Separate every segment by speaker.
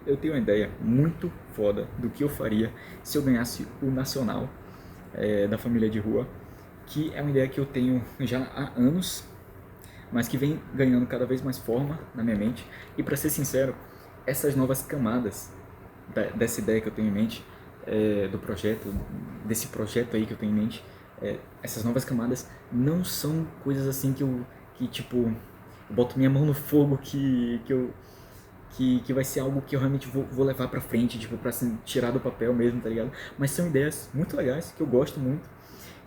Speaker 1: eu tenho uma ideia muito foda do que eu faria se eu ganhasse o Nacional da família de rua, que é uma ideia que eu tenho já há anos, mas que vem ganhando cada vez mais forma na minha mente. E para ser sincero, essas novas camadas dessa ideia que eu tenho em mente, do projeto, desse projeto aí que eu tenho em mente, essas novas camadas não são coisas assim que tipo, eu boto minha mão no fogo que vai ser algo que eu realmente vou levar pra frente, tipo, pra assim, tirar do papel mesmo, tá ligado? Mas são ideias muito legais, que eu gosto muito,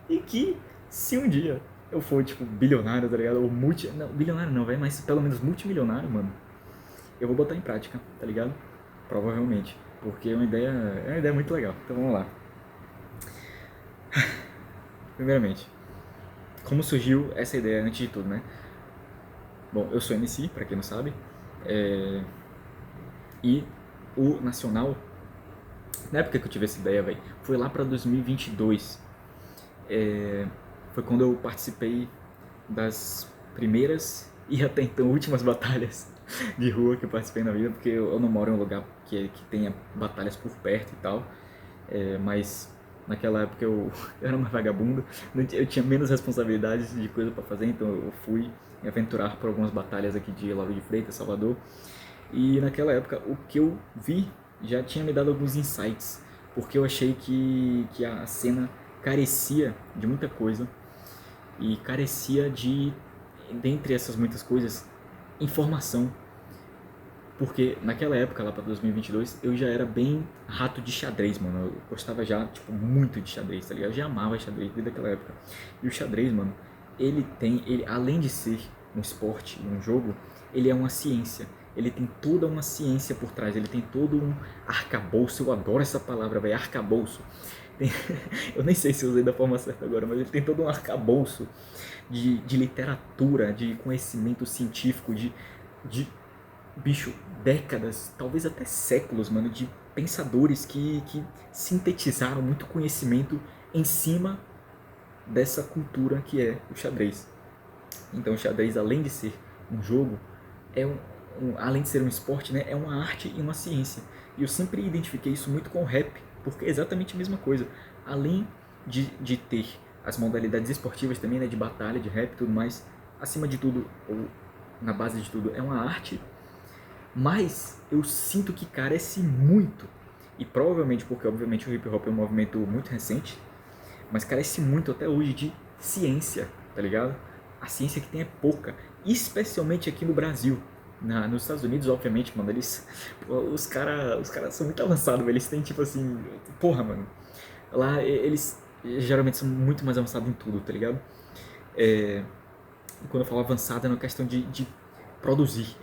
Speaker 1: e que se um dia eu for, tipo, bilionário, tá ligado? Ou não, bilionário não, velho, mas pelo menos multimilionário, mano, eu vou botar em prática, tá ligado? Provavelmente. Porque é uma ideia muito legal. Então vamos lá. Primeiramente, como surgiu essa ideia antes de tudo, né? Bom, eu sou MC, pra quem não sabe. E o Nacional, na época que eu tive essa ideia, velho, foi lá pra 2022. Foi quando eu participei das primeiras e até então últimas batalhas de rua que eu participei na vida, porque eu não moro em um lugar que tenha batalhas por perto e tal, mas naquela época eu era mais vagabundo, eu tinha menos responsabilidades de coisa para fazer, então eu fui me aventurar por algumas batalhas aqui de Lauro de Freitas, Salvador, e naquela época o que eu vi já tinha me dado alguns insights, porque eu achei que a cena carecia de muita coisa e carecia de, dentre essas muitas coisas, informação. Porque naquela época, lá pra 2022, eu já era bem rato de xadrez, mano. Eu gostava já, tipo, muito de xadrez, tá ligado? Eu já amava xadrez desde aquela época. E o xadrez, mano, ele além de ser um esporte, um jogo, ele é uma ciência. Ele tem toda uma ciência por trás, ele tem todo um arcabouço, eu adoro essa palavra, velho, arcabouço. Tem, eu nem sei se eu usei da forma certa agora, mas ele tem todo um arcabouço de literatura, de conhecimento científico, de bicho, décadas, talvez até séculos, mano, de pensadores que sintetizaram muito conhecimento em cima dessa cultura que é o xadrez. Então o xadrez, além de ser um jogo, além de ser um esporte, né, é uma arte e uma ciência. E eu sempre identifiquei isso muito com o rap, porque é exatamente a mesma coisa. Além de ter as modalidades esportivas também, né, de batalha, de rap e tudo mais, acima de tudo, ou na base de tudo, é uma arte, mas eu sinto que carece muito, e provavelmente porque obviamente o hip hop é um movimento muito recente, mas carece muito até hoje de ciência, tá ligado? A ciência que tem é pouca, especialmente aqui no Brasil. Nos Estados Unidos, obviamente, mano, os cara são muito avançados, velho. Eles têm tipo assim, porra, mano. Lá eles geralmente são muito mais avançados em tudo, tá ligado? E quando eu falo avançado é na questão de produzir.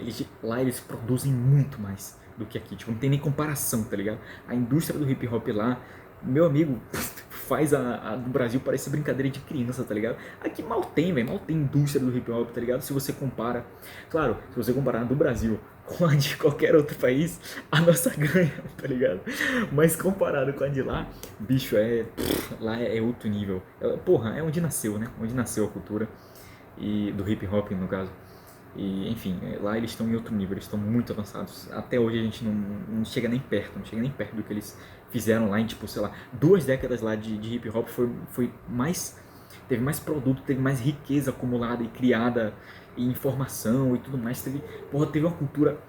Speaker 1: Lá eles produzem muito mais do que aqui. Tipo, não tem nem comparação, tá ligado? A indústria do hip hop lá, meu amigo, faz a do Brasil parecer brincadeira de criança, tá ligado? Aqui mal tem, velho. Mal tem indústria do hip hop, tá ligado? Se você compara. Claro, se você comparar a do Brasil com a de qualquer outro país, a nossa ganha, tá ligado? Mas comparado com a de lá, bicho, lá é outro nível. Porra, é onde nasceu, né? Onde nasceu a cultura e do hip hop no caso. E enfim, lá eles estão em outro nível, eles estão muito avançados. Até hoje a gente não chega nem perto, não chega nem perto do que eles fizeram lá em, tipo, sei lá, 2 décadas lá de hip hop foi mais, teve mais produto, teve mais riqueza acumulada e criada, e informação e tudo mais. Teve uma cultura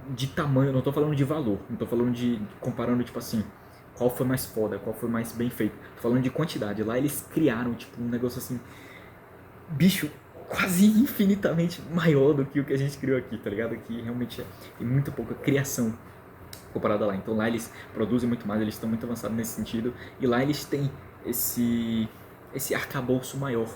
Speaker 1: de tamanho, não tô falando de valor, não tô falando de, comparando, tipo assim, qual foi mais foda, qual foi mais bem feito. Tô falando de quantidade. Lá eles criaram, tipo, um negócio assim, bicho, quase infinitamente maior do que o que a gente criou aqui, tá ligado? Que realmente tem muito pouca criação comparada lá. Então lá eles produzem muito mais, eles estão muito avançados nesse sentido. E lá eles têm esse arcabouço maior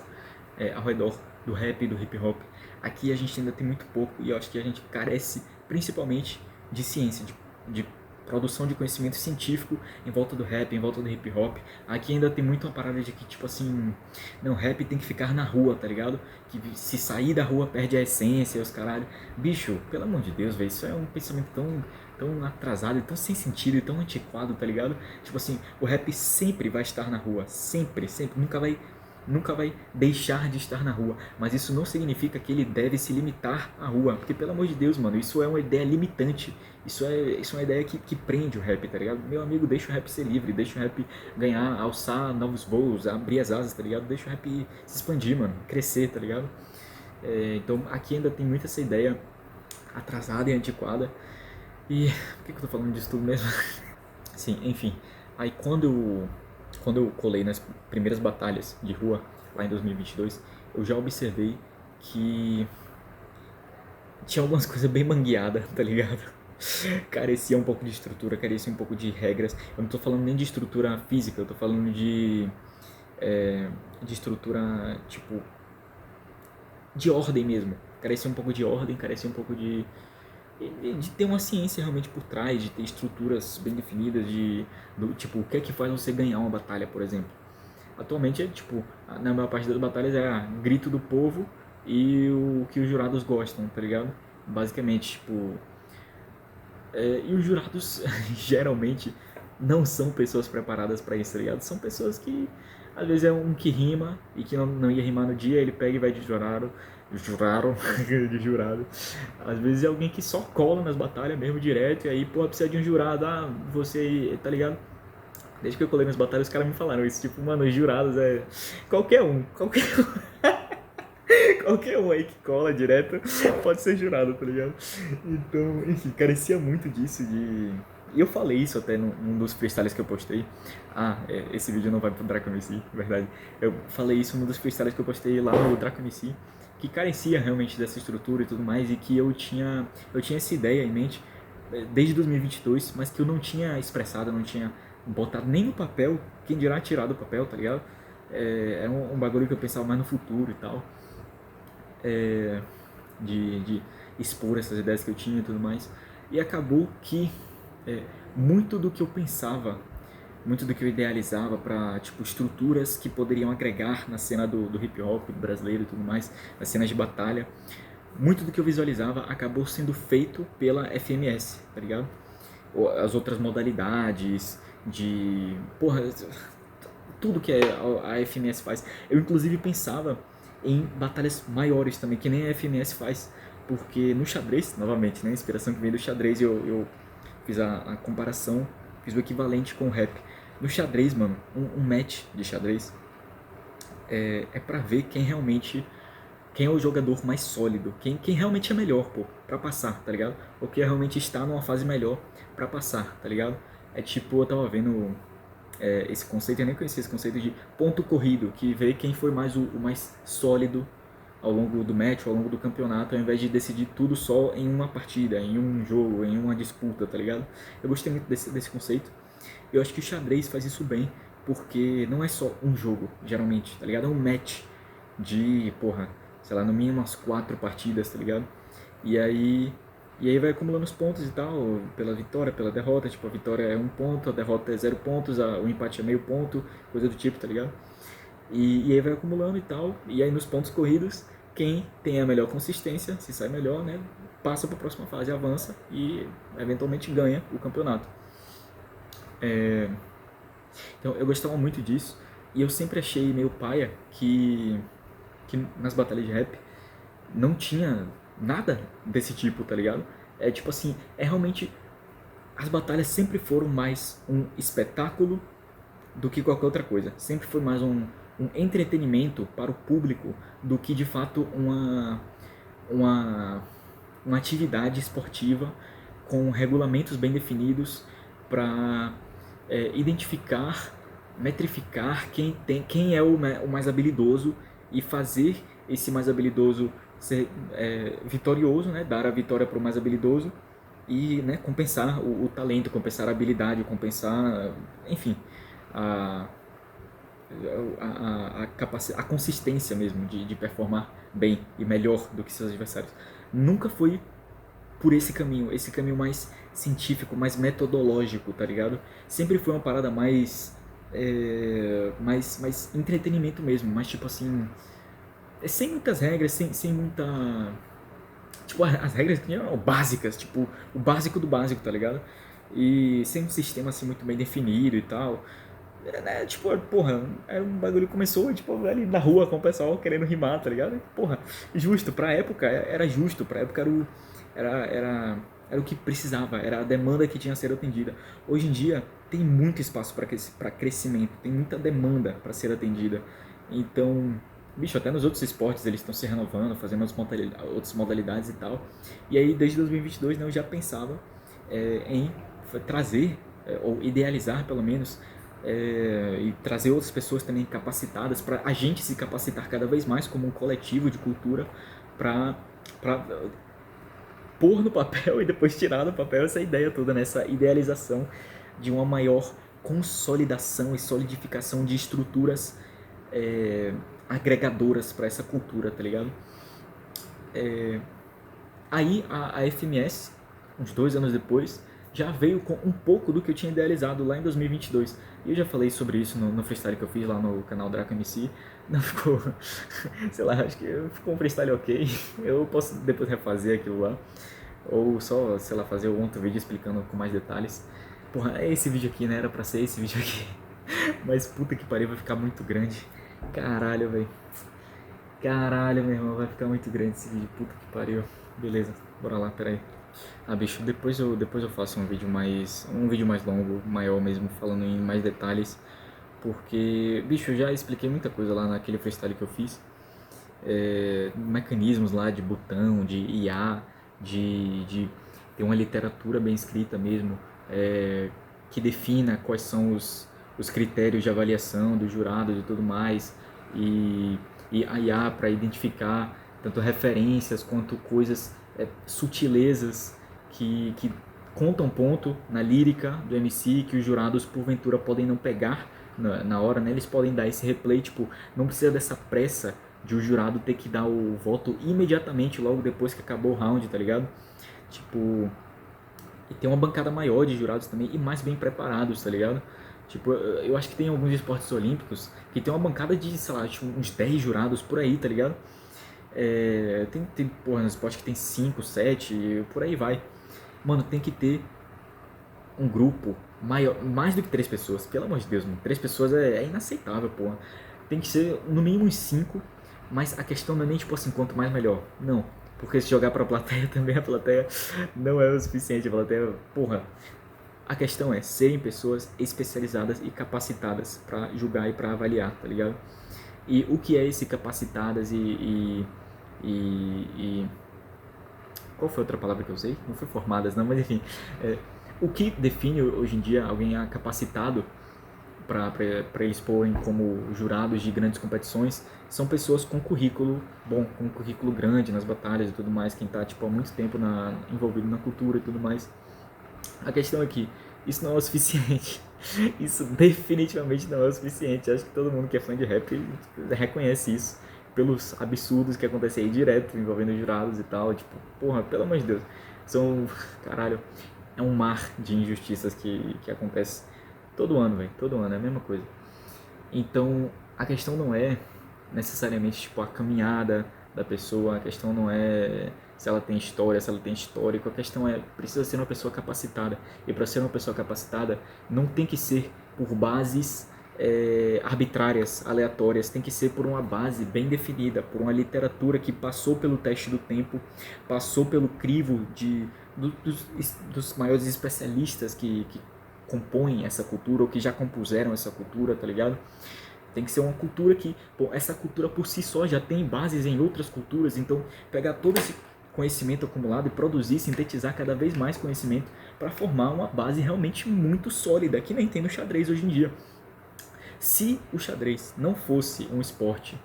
Speaker 1: ao redor do rap e do hip hop. Aqui a gente ainda tem muito pouco e eu acho que a gente carece principalmente de ciência, de produção de conhecimento científico em volta do rap, em volta do hip hop. Aqui ainda tem muito uma parada de que, tipo assim, não, rap tem que ficar na rua, tá ligado? Que se sair da rua perde a essência e os caralho. Bicho, pelo amor de Deus, velho, isso é um pensamento tão atrasado, tão sem sentido e tão antiquado, tá ligado? Tipo assim, o rap sempre vai estar na rua, sempre, sempre, nunca vai nunca vai deixar de estar na rua, mas isso não significa que ele deve se limitar à rua, porque pelo amor de Deus, mano, isso é uma ideia limitante, isso é uma ideia que prende o rap, tá ligado? Meu amigo, deixa o rap ser livre, deixa o rap ganhar, alçar novos voos, abrir as asas, tá ligado? Deixa o rap se expandir, mano, crescer, tá ligado? Então aqui ainda tem muito essa ideia atrasada e antiquada. E por que eu tô falando disso tudo mesmo? Sim, enfim. Aí quando eu colei nas primeiras batalhas de rua, lá em 2022, eu já observei que tinha algumas coisas bem mangueadas, tá ligado? Carecia um pouco de estrutura, carecia um pouco de regras. Eu não tô falando nem de estrutura física, eu tô falando de estrutura, tipo, de ordem mesmo. Carecia um pouco de ordem, carecia um pouco de ter uma ciência realmente por trás, de ter estruturas bem definidas, do tipo, o que é que faz você ganhar uma batalha, por exemplo. Atualmente é tipo, na maior parte das batalhas é grito do povo e o que os jurados gostam, tá ligado? Basicamente, tipo. E os jurados geralmente não são pessoas preparadas pra isso, tá ligado? São pessoas que às vezes é um que rima e que não ia rimar no dia, ele pega e vai de jurado, de jurado. Às vezes é alguém que só cola nas batalhas mesmo direto e aí, pô, precisa de um jurado, você, tá ligado? Desde que eu colei nas batalhas, os caras me falaram isso, tipo, mano, os jurados é qualquer qualquer um aí que cola direto pode ser jurado, tá ligado? Então, enfim, carecia muito disso de... E eu falei isso até num dos freestyles que eu postei. Esse vídeo não vai pro Draco MC, verdade. Eu falei isso num dos freestyles que eu postei lá no Draco MC, que carecia realmente dessa estrutura e tudo mais, e que eu tinha essa ideia em mente desde 2022, mas que eu não tinha expressado, eu não tinha botado nem no papel, quem dirá tirar do papel, tá ligado? É um bagulho que eu pensava mais no futuro e tal, de expor essas ideias que eu tinha e tudo mais. E acabou que muito do que eu pensava, muito do que eu idealizava para tipo estruturas que poderiam agregar na cena do hip hop brasileiro e tudo mais, nas cenas de batalha, muito do que eu visualizava acabou sendo feito pela FMS, tá ligado? As outras modalidades de... Porra, tudo que a FMS faz. Eu inclusive pensava em batalhas maiores também, que nem a FMS faz. Porque no xadrez, novamente, né, a inspiração que vem do xadrez, eu fiz a comparação, fiz o equivalente com o rap. No xadrez, mano, um match de xadrez é pra ver quem é o jogador mais sólido, quem realmente é melhor, pô, pra passar, tá ligado? Ou quem realmente está numa fase melhor pra passar, tá ligado? É tipo, eu tava vendo esse conceito, eu nem conhecia esse conceito de ponto corrido, que vê quem foi mais o mais sólido ao longo do match, ao longo do campeonato, ao invés de decidir tudo só em uma partida, em um jogo, em uma disputa, tá ligado? Eu gostei muito desse conceito. Eu acho que o xadrez faz isso bem, porque não é só um jogo, geralmente, tá ligado? É um match de, porra, sei lá, no mínimo umas 4 partidas, tá ligado? E aí, e aí vai acumulando os pontos e tal, pela vitória, pela derrota, tipo, a vitória é 1 ponto, a derrota é 0 pontos, o empate é meio ponto, coisa do tipo, tá ligado? E aí vai acumulando e tal, e aí nos pontos corridos, quem tem a melhor consistência, se sai melhor, né, passa para a próxima fase, avança e eventualmente ganha o campeonato. Então eu gostava muito disso, e eu sempre achei meio paia que nas batalhas de rap não tinha nada desse tipo, tá ligado? É tipo assim, é realmente... As batalhas sempre foram mais um espetáculo do que qualquer outra coisa. Sempre foi mais um entretenimento para o público do que de fato uma, uma atividade esportiva com regulamentos bem definidos para identificar, metrificar quem é o mais habilidoso e fazer esse mais habilidoso ser vitorioso, né? Dar a vitória para o mais habilidoso e, né, compensar o talento, compensar a habilidade, compensar, enfim, a, a consistência mesmo de performar bem e melhor do que seus adversários. Nunca foi por esse caminho mais científico, mais metodológico, tá ligado? Sempre foi uma parada mais entretenimento mesmo, mais tipo assim, sem muitas regras, sem muita... Tipo, as regras que eram básicas, tipo, o básico do básico, tá ligado? E sem um sistema assim muito bem definido e tal. né, tipo, porra, era um bagulho que começou, tipo, ali na rua com o pessoal querendo rimar, tá ligado? Porra, justo, pra época era justo, pra época era, era, era o que precisava, era a demanda que tinha a ser atendida. Hoje em dia tem muito espaço para crescimento, tem muita demanda para ser atendida. Então, bicho, até nos outros esportes eles estão se renovando, fazendo outras modalidades e tal. E aí, desde 2022, né, eu já pensava em trazer, ou idealizar pelo menos, e trazer outras pessoas também capacitadas para a gente se capacitar cada vez mais como um coletivo de cultura para pôr no papel e depois tirar do papel essa ideia toda, nessa idealização de uma maior consolidação e solidificação de estruturas agregadoras para essa cultura, tá ligado? Aí a FMS, uns 2 anos depois, já veio com um pouco do que eu tinha idealizado lá em 2022. E eu já falei sobre isso no freestyle que eu fiz lá no canal Draco MC. Não ficou, sei lá, acho que ficou um freestyle ok. Eu posso depois refazer aquilo lá. Ou só, sei lá, fazer um outro vídeo explicando com mais detalhes. Porra, é esse vídeo aqui, né? Era pra ser esse vídeo aqui. Mas puta que pariu, vai ficar muito grande. Caralho, velho. Caralho, meu irmão, vai ficar muito grande esse vídeo. Puta que pariu. Beleza, bora lá, peraí. Ah, bicho, depois eu faço um vídeo mais longo, maior mesmo, falando em mais detalhes. Porque, bicho, eu já expliquei muita coisa lá naquele freestyle que eu fiz. Mecanismos lá de botão, de IA, de ter uma literatura bem escrita mesmo, que defina quais são os critérios de avaliação dos jurados e tudo mais, e a IA para identificar tanto referências quanto coisas, sutilezas que contam ponto na lírica do MC que os jurados porventura podem não pegar na hora, né? Eles podem dar esse replay, tipo, não precisa dessa pressa de o jurado ter que dar o voto imediatamente logo depois que acabou o round, tá ligado? Tipo, e tem uma bancada maior de jurados também e mais bem preparados, tá ligado? Tipo, eu acho que tem alguns esportes olímpicos que tem uma bancada de, sei lá, tipo, uns 10 jurados por aí, tá ligado? Tem porra, nos esportes que tem 5, 7 e por aí vai. Mano, tem que ter um grupo maior, mais do que 3 pessoas, pelo amor de Deus, mano. 3 pessoas é inaceitável, porra. Tem que ser no mínimo uns 5, mas a questão não é nem tipo assim, quanto mais melhor. Não, porque se jogar pra plateia também, a plateia não é o suficiente. A plateia, porra. A questão é serem pessoas especializadas e capacitadas pra julgar e pra avaliar, tá ligado? E o que é esse capacitadas e qual foi a outra palavra que eu usei? Não foi formadas, não, mas enfim. O que define hoje em dia alguém capacitado para eles porem como jurados de grandes competições são pessoas com currículo bom, com currículo grande nas batalhas e tudo mais, quem está tipo, há muito tempo envolvido na cultura e tudo mais. A questão é que isso não é o suficiente. Isso definitivamente não é o suficiente. Acho que todo mundo que é fã de rap reconhece isso pelos absurdos que acontecem aí direto envolvendo jurados e tal. Tipo, porra, pelo amor de Deus. Caralho, é um mar de injustiças que acontece todo ano, velho. Todo ano é a mesma coisa. Então, a questão não é necessariamente tipo a caminhada da pessoa, a questão não é se ela tem história, se ela tem histórico, a questão é precisa ser uma pessoa capacitada. E para ser uma pessoa capacitada, não tem que ser por bases arbitrárias, aleatórias, tem que ser por uma base bem definida, por uma literatura que passou pelo teste do tempo, passou pelo crivo dos maiores especialistas que compõem essa cultura ou que já compuseram essa cultura, tá ligado? Tem que ser uma cultura que, pô, essa cultura por si só já tem bases em outras culturas, então pegar todo esse conhecimento acumulado e produzir, sintetizar cada vez mais conhecimento para formar uma base realmente muito sólida, que nem tem no xadrez hoje em dia. Se o xadrez não fosse um esporte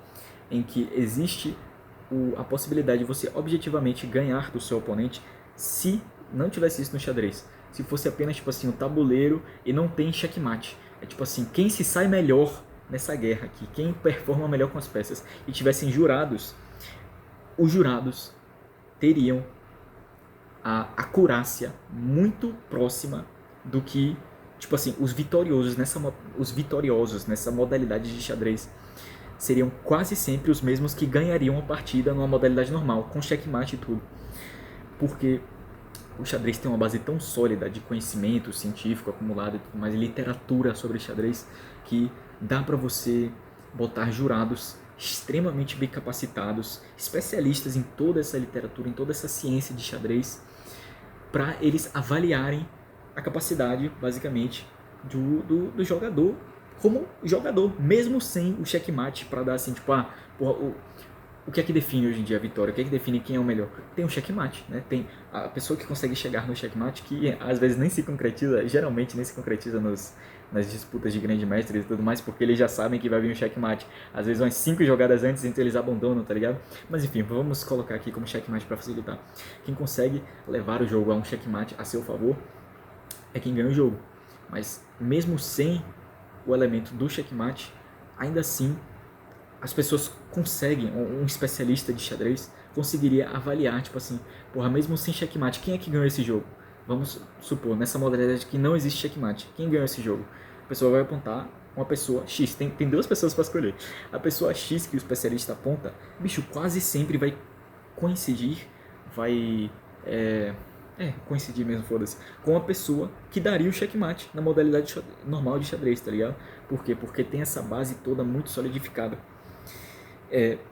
Speaker 1: em que existe a possibilidade de você objetivamente ganhar do seu oponente, se não tivesse isso no xadrez, se fosse apenas tipo assim, um tabuleiro e não tem checkmate, é tipo assim, quem se sai melhor nessa guerra aqui, quem performa melhor com as peças, e tivessem jurados, os jurados teriam a acurácia muito próxima do que, tipo assim, os vitoriosos nessa modalidade de xadrez seriam quase sempre os mesmos que ganhariam a partida numa modalidade normal, com checkmate e tudo. Porque o xadrez tem uma base tão sólida de conhecimento científico acumulado e tudo mais, literatura sobre xadrez, que dá para você botar jurados extremamente bem capacitados, especialistas em toda essa literatura, em toda essa ciência de xadrez, para eles avaliarem a capacidade, basicamente, do jogador como jogador, mesmo sem o checkmate, para dar assim, tipo, porra, o que é que define hoje em dia a vitória? O que é que define quem é o melhor? Tem o checkmate, né? Tem a pessoa que consegue chegar no checkmate, que às vezes nem se concretiza, geralmente nem se concretiza nas disputas de grande mestre e tudo mais, porque eles já sabem que vai vir um checkmate. Às vezes umas 5 jogadas antes, então eles abandonam, tá ligado? Mas enfim, vamos colocar aqui como checkmate para facilitar. Quem consegue levar o jogo a um checkmate a seu favor é quem ganha o jogo. Mas mesmo sem o elemento do checkmate, ainda assim as pessoas conseguem, um especialista de xadrez conseguiria avaliar, tipo assim, porra, mesmo sem checkmate, quem é que ganhou esse jogo? Vamos supor, nessa modalidade que não existe checkmate, quem ganhou esse jogo? A pessoa vai apontar uma pessoa X, tem 2 pessoas para escolher. A pessoa X que o especialista aponta, bicho, quase sempre vai coincidir, vai coincidir mesmo, foda-se, com a pessoa que daria o checkmate na modalidade normal de xadrez, tá ligado? Por quê? Porque tem essa base toda muito solidificada.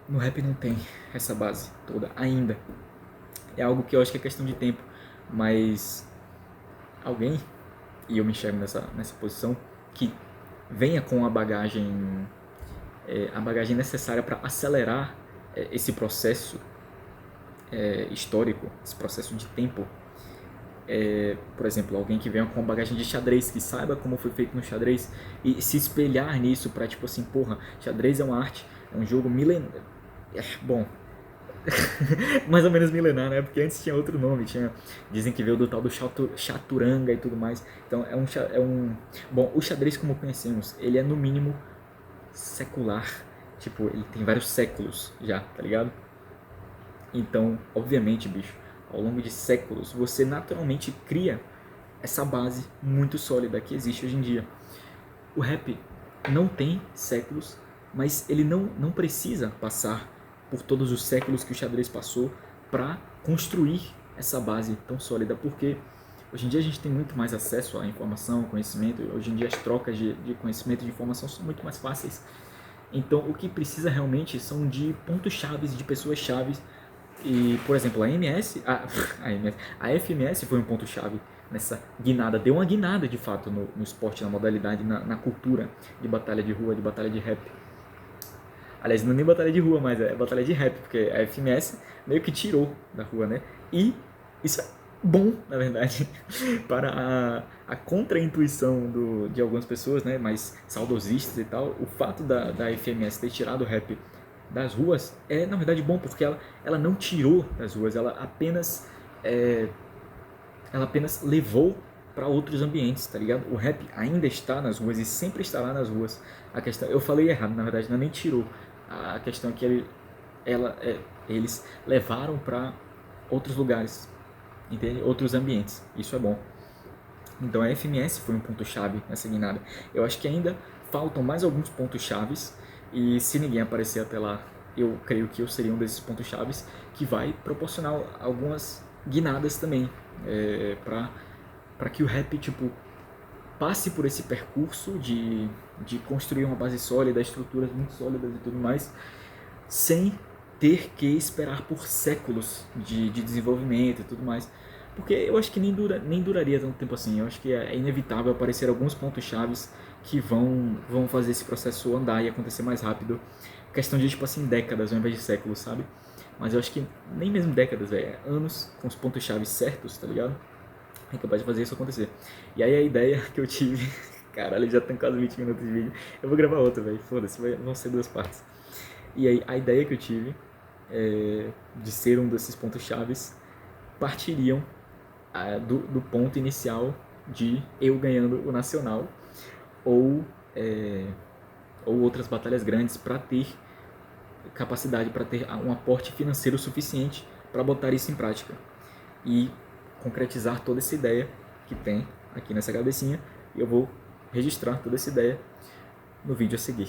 Speaker 1: No rap não tem essa base toda ainda. É algo que eu acho que é questão de tempo, mas alguém, e eu me enxergo nessa posição, que venha com a bagagem necessária para acelerar esse processo histórico, esse processo de tempo. Por exemplo, alguém que venha com uma bagagem de xadrez, que saiba como foi feito no xadrez e se espelhar nisso para tipo assim, porra, xadrez é uma arte, é um jogo milenar. Bom, mais ou menos milenar, né? Porque antes tinha outro nome, dizem que veio do tal do chaturanga e tudo mais. Então bom, o xadrez como conhecemos, ele é no mínimo secular, tipo, ele tem vários séculos já, tá ligado? Então, obviamente, bicho, ao longo de séculos, você naturalmente cria essa base muito sólida que existe hoje em dia. O rap não tem séculos, mas ele não precisa passar por todos os séculos que o xadrez passou para construir essa base tão sólida, porque hoje em dia a gente tem muito mais acesso à informação, ao conhecimento, hoje em dia as trocas de conhecimento e de informação são muito mais fáceis. Então, o que precisa realmente são de pontos-chave, de pessoas-chave. E, por exemplo, a FMS foi um ponto-chave nessa guinada. Deu uma guinada, de fato, no esporte, na modalidade, na cultura de batalha de rua, de batalha de rap. Aliás, não é nem batalha de rua, mas é batalha de rap, porque a FMS meio que tirou da rua, né? E isso é bom, na verdade, para a contra-intuição de algumas pessoas, né, mais saudosistas e tal. O fato da FMS ter tirado o rap das ruas é, na verdade, bom, porque ela não tirou das ruas, ela apenas levou para outros ambientes, tá ligado? O rap ainda está nas ruas e sempre estará nas ruas. A questão, eu falei errado, na verdade, não nem tirou. A questão é que eles levaram para outros lugares, entende? Outros ambientes. Isso é bom. Então a FMS foi um ponto-chave nessa guinada. Eu acho que ainda faltam mais alguns pontos-chaves, e se ninguém aparecer até lá, eu creio que eu seria um desses pontos-chaves que vai proporcionar algumas guinadas também, para que o rap tipo passe por esse percurso de construir uma base sólida, estruturas muito sólidas e tudo mais, sem ter que esperar por séculos de desenvolvimento e tudo mais. Porque eu acho que nem duraria tanto tempo assim. Eu acho que é inevitável aparecer alguns pontos-chaves que vão fazer esse processo andar e acontecer mais rápido. Questão de, tipo assim, décadas ao invés de séculos, sabe? Mas eu acho que nem mesmo décadas, velho. É anos com os pontos-chaves certos, tá ligado? É capaz de fazer isso acontecer. E aí a ideia que eu tive... Caralho, já tem quase 20 minutos de vídeo. Eu vou gravar outra, velho. Foda-se, vão ser 2 partes. E aí a ideia que eu tive de ser um desses pontos-chaves partiriam do ponto inicial de eu ganhando o Nacional ou outras batalhas grandes, para ter capacidade, para ter um aporte financeiro suficiente para botar isso em prática e concretizar toda essa ideia que tem aqui nessa cabecinha. E eu vou registrar toda essa ideia no vídeo a seguir.